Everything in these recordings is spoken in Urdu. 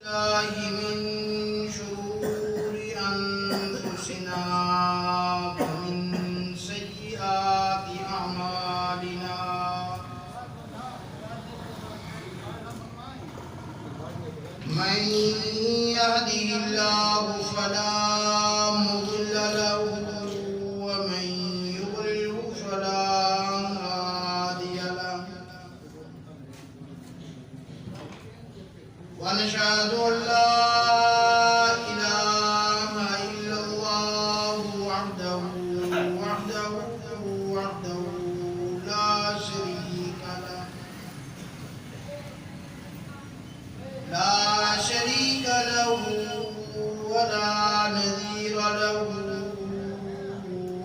الله من شرور أنفسنا ومن سيئات أعمالنا من يهده الله فلا مضل له ومن يضلل فلا هادي له ونشهد أن لا إله إلا الله وحده لا شريك له ولا نذير له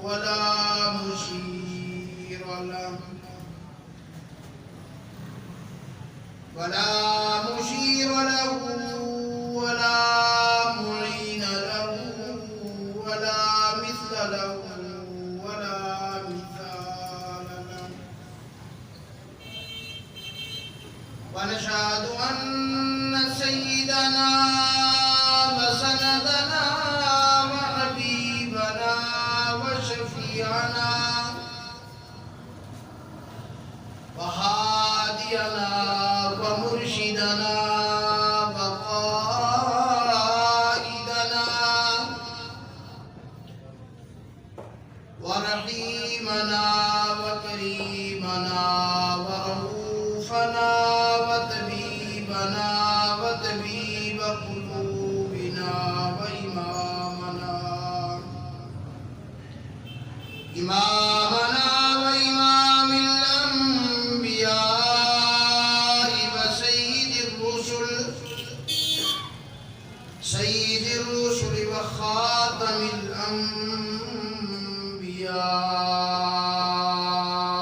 ولا مشير له ولا معين له ولا مثل له ولا مثال له ونشهد أن سيدنا وسندنا وحبيبنا وشفيعنا وهادينا ومرشدنا وقائدنا ورحيمنا وكريمنا ورؤوفنا وطبيبنا وطبيب قلوبنا وإمامنا وإمام الأنبياء سيد الرسل وخاتم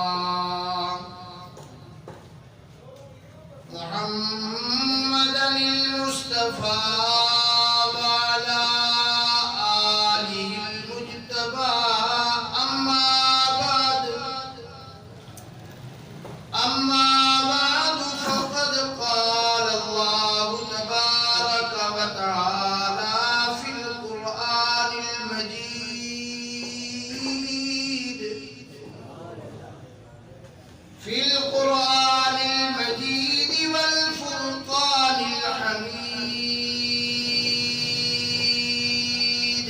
الأنبياء محمدا المصطفى وعلى آله المجتبى أما بعد فقد قال الله تبارك وتعالى في القرآن المجيد والفرقان الحميد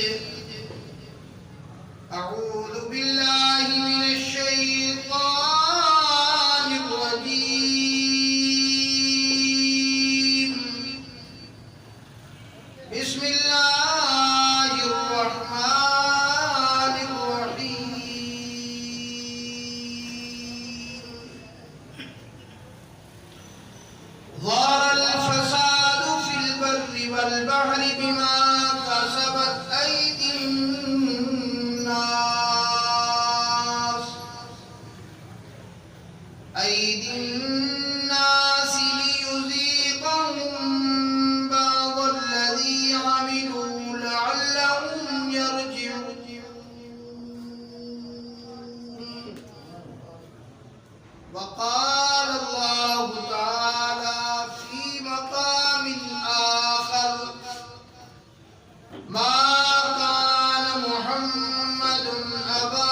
أعوذ بالله من الشيطان الرجيم بسم الله الرحمن الرحيم ظهر الفساد في البر والبحر بما كسبت أيدي الناس ليذيقهم بعض الذي عملوا لعلهم يرجعون وقال الله تعالى في مقام آخر ما كان محمد أبا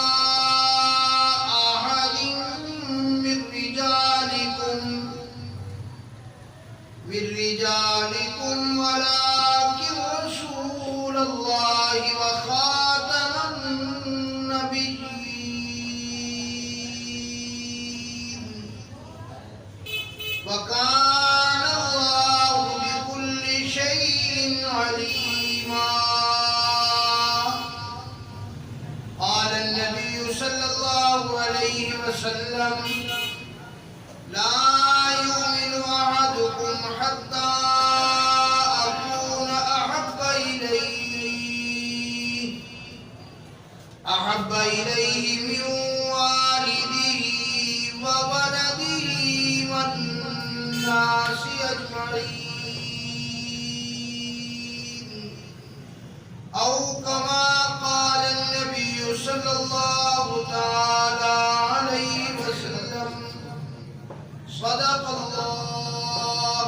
أحد من رجالكم ولكن رسول الله وخاتم النبيين وكان الله بكل شيء عليما قال النبي صلى الله عليه وسلم لا يؤمن أحدكم حتى أكون أحب إليه من والده وولده والناس أجمعين أو كما قال النبي صلى الله تعالى عليه وسلم صدق الله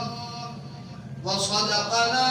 وصدقنا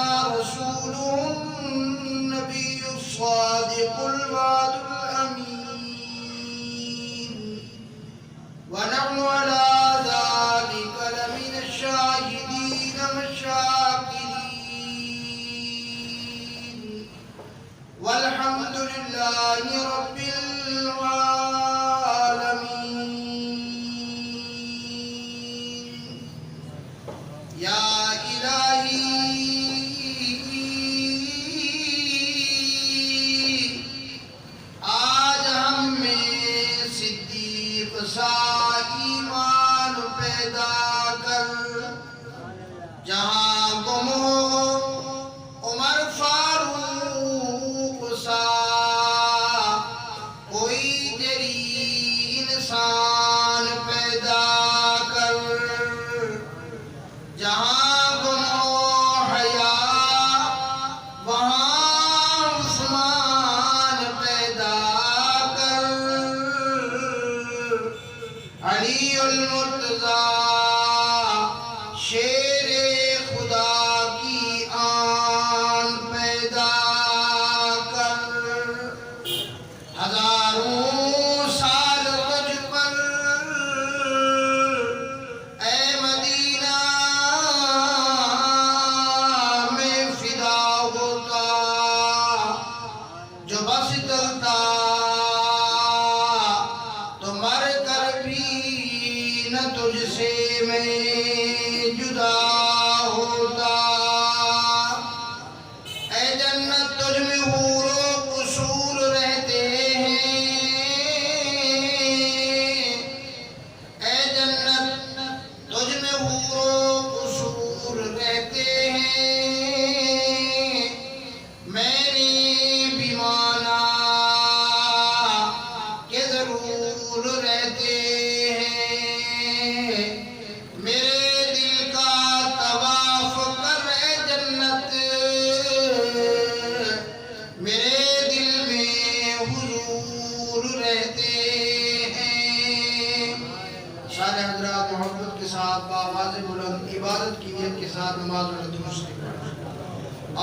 ساتھ نماز میں درود شریف پڑھیں۔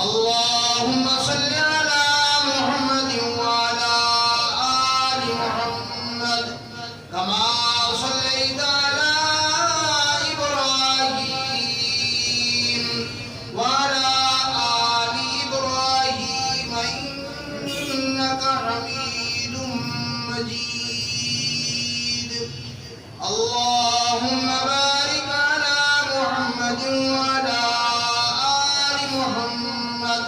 اللہم صلی علی محمد وعلی آل محمد کما صلیت علی ابراہیم وعلی آل ابراہیم انکا حمید مجید۔ اللہم بارک علی محمد وعلی آل محمد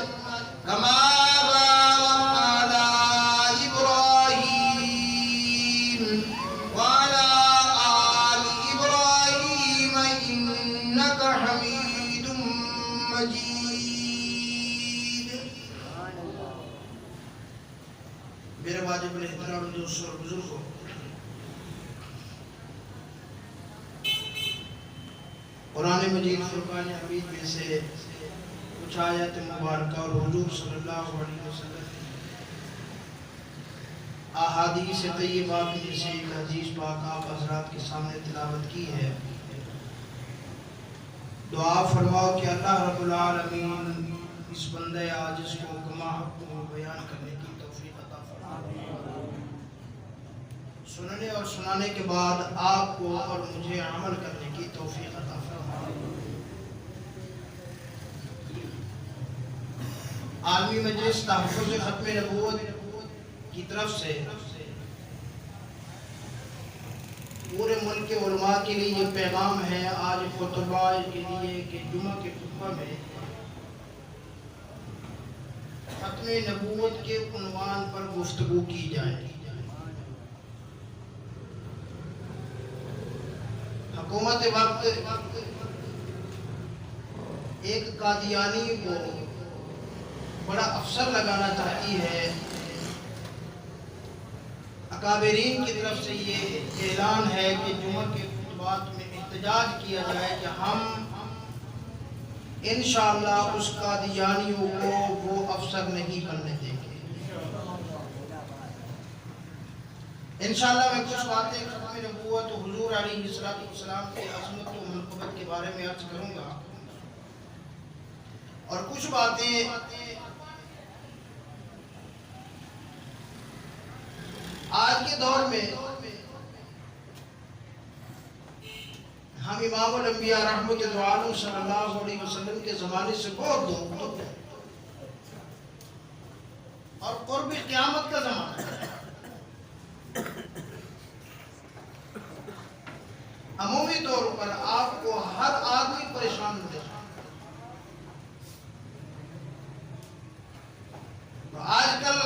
کما بارکت علی ابراہیم وعلی آل ابراہیم انکا حمید مجید۔ میرے واجب الاحترام دوستوں اور بزرگوں، قرآن مجید فرقان حمید میں سے کچھ آیات مبارکہ اور حضور صلی اللہ علیہ وسلم احادیث طیبہ میں سے ایک حدیث پاک آپ حضرات کے سامنے تلاوت کی ہے۔ دعا فرماؤ کہ اللہ رب العالمین اس بندے عاجز کو کما حق کو بیان کرنے کی توفیق عطا فرمائے، سننے اور سنانے کے بعد آپ کو اور مجھے عمل کرنے کی توفیق عطا فرمائے۔ عالمی مجلس تحفظ ختم نبوت کی طرف سے پورے ملک کے علماء کے لیے یہ پیغام ہے آج خطبہ کے لیے کہ جمعہ کے خطبہ میں ختم نبوت کے عنوان پر گفتگو کی جائے۔ حکومت وقت ایک قادیانی کو بڑا افسر لگانا چاہتی ہے۔ اکابرین کی طرف سے یہ اعلان ہے کہ جمعہ کے خطبات میں احتجاج کیا جائے کہ ہم انشاءاللہ اس قادیانیوں کو وہ افسر نہیں بننے دیں گے۔ انشاءاللہ میں کچھ باتیں ختم نبوت حضور علیہ السلام کی عظمت و منقبت کے بارے میں عرض کروں گا، اور کچھ باتیں آج کے دور میں ہم امام الانبیاء رحمت اللہ صلی اللہ علیہ وسلم کے زمانے سے بہت دور ہیں، اور قرب قیامت کا زمانہ ہے۔ عمومی طور پر آپ کو ہر آدمی پریشان ملے گا۔ آج کل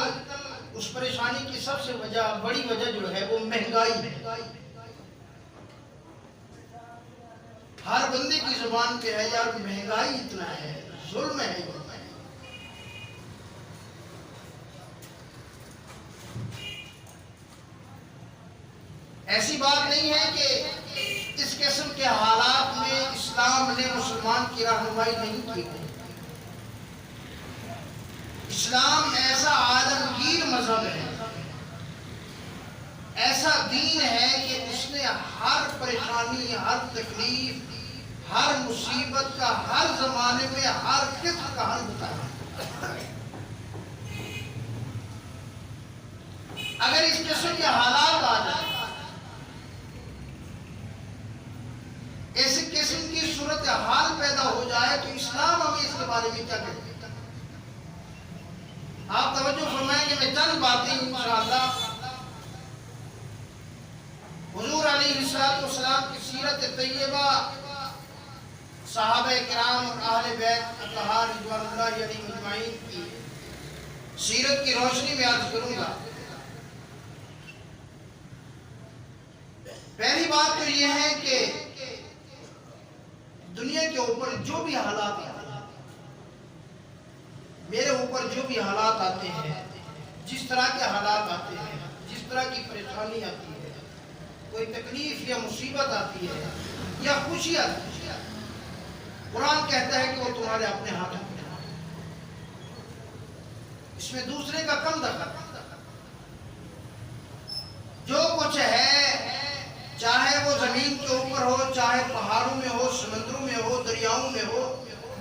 اس پریشانی کی سب سے بڑی وجہ جو ہے وہ مہنگائی ہے۔ ہر بندے کی زبان پہ ہے یار مہنگائی اتنا ہے، ظلم ہے۔ ایسی بات نہیں ہے کہ اس قسم کے حالات میں اسلام نے مسلمان کی رہنمائی نہیں کی ہے۔ اسلام ایسا عالمگیر مذہب ہے، ایسا دین ہے کہ اس نے ہر پریشانی، ہر تکلیف، ہر مصیبت کا ہر زمانے میں ہر قسم کا حل بتایا۔ اگر اس قسم کے حالات آ جائیں، اس قسم کی صورتحال پیدا ہو جائے تو اسلام ہمیں اس کے بارے میں کیا کہتے ہیں؟ آپ توجہ فرمائیں کہ میں چند باتیں انشاءاللہ حضور علیہ السلام کی سیرت طیبہ، صحابہ کرام اور اہل بیت اطہار رضوان اللہ علیہم اجمعین کی سیرت کی روشنی میں عرض کروں گا۔ پہلی بات تو یہ ہے کہ دنیا کے اوپر جو بھی حالات آتے ہیں، میرے اوپر جو بھی حالات آتے ہیں، جس طرح کے حالات آتے ہیں، جس طرح کی پریشانی آتی ہے، کوئی تکلیف یا مصیبت آتی ہے یا خوشی آتی ہے، قرآن کہتا ہے کہ وہ تمہارے اپنے ہاتھ میں ہے، اس میں دوسرے کا کم دخل۔ جو کچھ ہے چاہے وہ زمین کے اوپر ہو، چاہے پہاڑوں میں ہو، سمندروں میں ہو، دریاؤں میں ہو،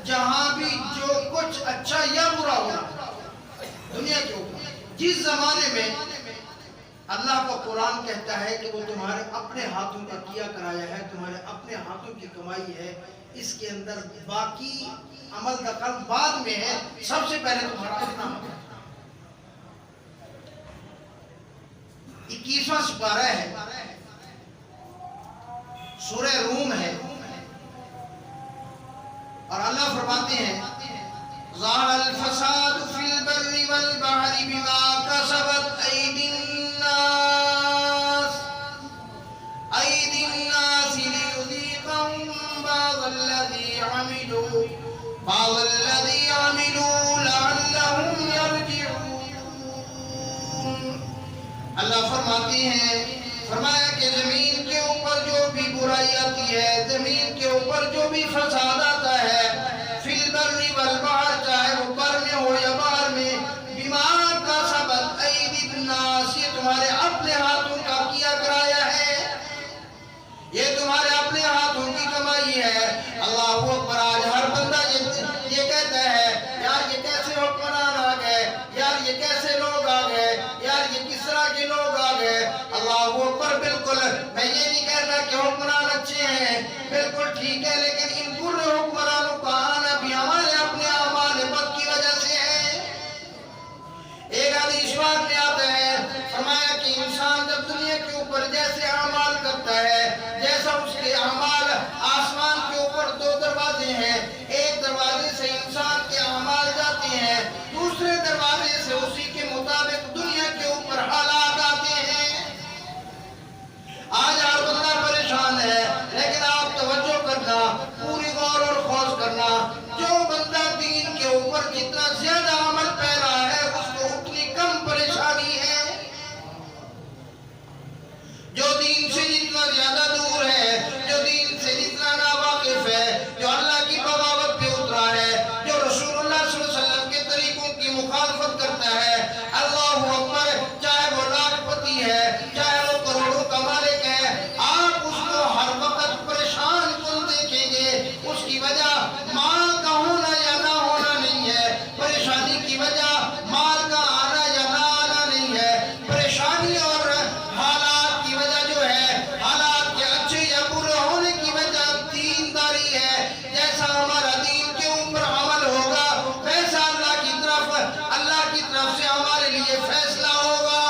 جہاں بھی جو کچھ اچھا یا برا ہو دنیا کے اوپر، جس زمانے میں اللہ کا قرآن کہتا ہے کہ وہ تمہارے اپنے ہاتھوں کا کیا کرایا ہے، تمہارے اپنے ہاتھوں کی کمائی ہے، اس کے اندر باقی عمل دخل بعد میں ہے، سب سے پہلے تمہارا اپنا عمل۔ 21واں سپارہ ہے، سورہ روم ہے، اور اللہ فرماتے ہیں ظہر الفساد فی البر والبحر بما کسبت ایدی الناس لیذیقہم بعض الذی عملوا لعلہم یرجعون۔ اللہ فرماتے ہیں، فرمایا کہ زمین کے اوپر جو بھی برائی آتی ہے، زمین کے اوپر جو بھی فساد آتا ہے، فی البر والبحر، چاہے وہ بر میں ہو یا بحر میں، بما کسبت ایدی الناس، یہ تمہارے اپنے ہاتھوں کا کیا کرایا ہے، یہ تمہارے اپنے ہاتھوں کی کمائی ہے۔ اللہ اکبر۔ آج ہر بندہ یہ کہتا ہے یار یہ کیسے حکمران آ گئے، یار یہ کیسے لوگ آ گئے، یار یہ کس طرح کے لوگ آ گئے۔ اللہ اکبر۔ بالکل میں یہ نہیں کہتا کہ حکمران اچھے ہیں، بالکل ٹھیک ہے، لیکن ان پورے حکمرانوں کا آنا بھی ہمارے اپنے اعمال بد کی وجہ سے ہے۔ ایک حدیث پاک میں آتا ہے، فرمایا کہ انسان جب دنیا کے اوپر جیسے اعمال کرتا ہے، جیسا اس کے اعمال، آسمان کے اوپر 2 دروازے ہیں، ایک دروازے سے انسان کے اعمال جاتے ہیں، دوسرے دروازے سے اسی کے مطابق دنیا کے اوپر حالات آتے ہیں۔ آج ہر بندہ پریشان ہے، لیکن آپ توجہ کرنا، پوری غور اور خوض کرنا، جو بندہ دین کے اوپر جتنا زیادہ عمل پیرا ہے اس کو اتنی کم پریشانی ہے۔ جو دین سے جتنا زیادہ دور ہے، جو دین سے جتنا ناواقف ہے، جو اللہ کی بغاوت پہ اترا ہے، جو رسول اللہ صلی اللہ علیہ وسلم کے طریقوں کی مخالفت کرتا ہے، اللہ اکبر، چاہے وہ لاکھ پتی ہے، چاہے وہ کروڑوں کا مالک ہے، آپ اس کو ہر وقت پریشان کن دیکھیں گے۔ اس کی وجہ مال کا ہونا یا نہ ہونا نہیں ہے، پریشانی کی وجہ مال کا آنا یا نہ آنا نہیں ہے، پریشانی اور حالات کی وجہ جو ہے، حالات کے اچھے یا برے ہونے کی وجہ دینداری ہے۔ جیسا ہمارا دین کے اوپر عمل ہوگا، ویسا اللہ کی طرف سے ہمارے لیے فیصلہ ہوگا۔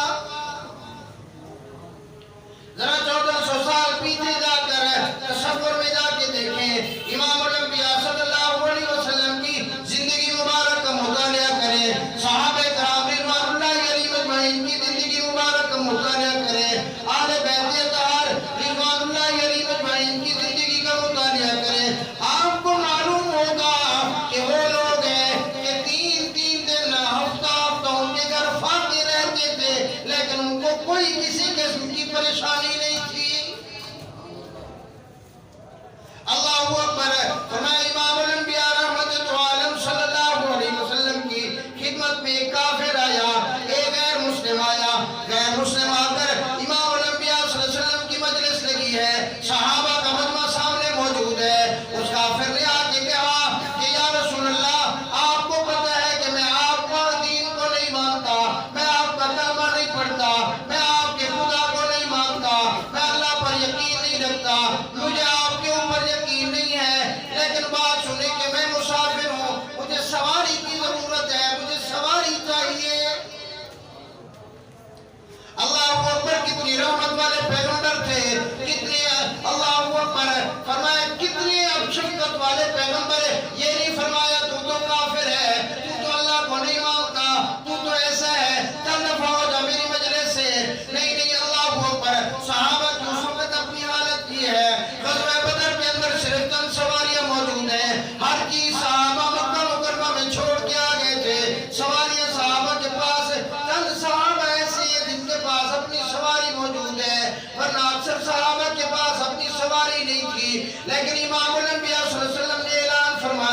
ذرا 1400 سال پیچھے جا کر تصور میں جا کے دیکھیں، امام الانبیاء صلی اللہ علیہ وسلم کی زندگی مبارک کا مطالعہ کریں، صحابہ کرام رضوان اللہ علیہم اجمعین کی زندگی مبارک کا مطالعہ کریں، اہل بیت اطہار رضوان اللہ علیہم اجمعین کی زندگی کا مطالعہ کریں، آپ کو معلوم ہوگا کہ وہ لوگ ہیں کہ 3 دن ہفتہ ان کے گھر فاقے رہتے تھے، لیکن ان کو کوئی کسی قسم کی پریشانی نہیں تھی۔ اللہ اکبر۔ فرمایا امام الانبیاء رحمت عالم صلی اللہ علیہ وسلم کی خدمت میں ایک کافر آیا، ایک غیر مسلم آیا، غیر مسلم آ کر امام الانبیاء صلی اللہ علیہ وسلم کی مجلس لگی ہے، صحابہ کا مجمع سامنے موجود ہے، اس کافر نے آ کے کہا کہ یا رسول اللہ، آپ کو پتہ ہے کہ میں آپ کا دین کو نہیں مانتا، میں آپ کا کلمہ نہیں پڑھتا، میں آپ کے خدا کو نہیں مانتا، میں اللہ پر یقین نہیں رکھتا، مجھے آپ کے اوپر یقین نہیں ہے، لیکن بات سنیں کہ میں مسافر ہوں، مجھے سواری کی ضرورت ہے، مجھے سواری چاہیے۔ اللہ اکبر، کتنی رحمت والے پیغمبر تھے، کتنے اللہ اکبر، فرمایا کتنے شفقت والے پیغمبر، یہ نہیں فرمایا تو کافر ہے، تو اللہ کو نہیں مانتا، تو ایسا ہے، چل دفعہ ہو جا میری مجلس سے۔ نہیں، اللہ اکبر، صحابہ کی اس وقت اپنی حالت کی ہے، غزوہ بدر کے اندر صرف 10 سواریاں موجود ہیں، ہر چیز صحابہ مکہ مکرمہ میں چھوڑ کے آ گئے تھے، سواریاں صحابہ کے پاس، چند صحابہ ایسے ہیں جن کے پاس اپنی سواری موجود ہے، ورنہ اکثر صحابہ کے پاس اپنی سواری نہیں تھی، لیکن امام الانبیاء صلی اللہ علیہ وسلم نے اعلان فرما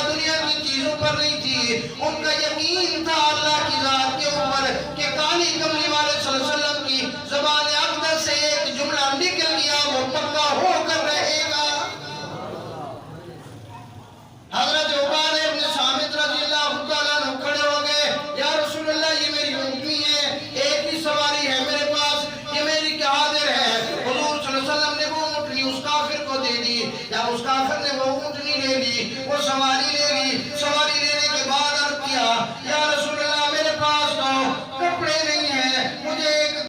دنیا کی چیزوں پر نہیں تھی، ان کا یقین تھا اللہ کی ذات کے اوپر کہ کالی کملی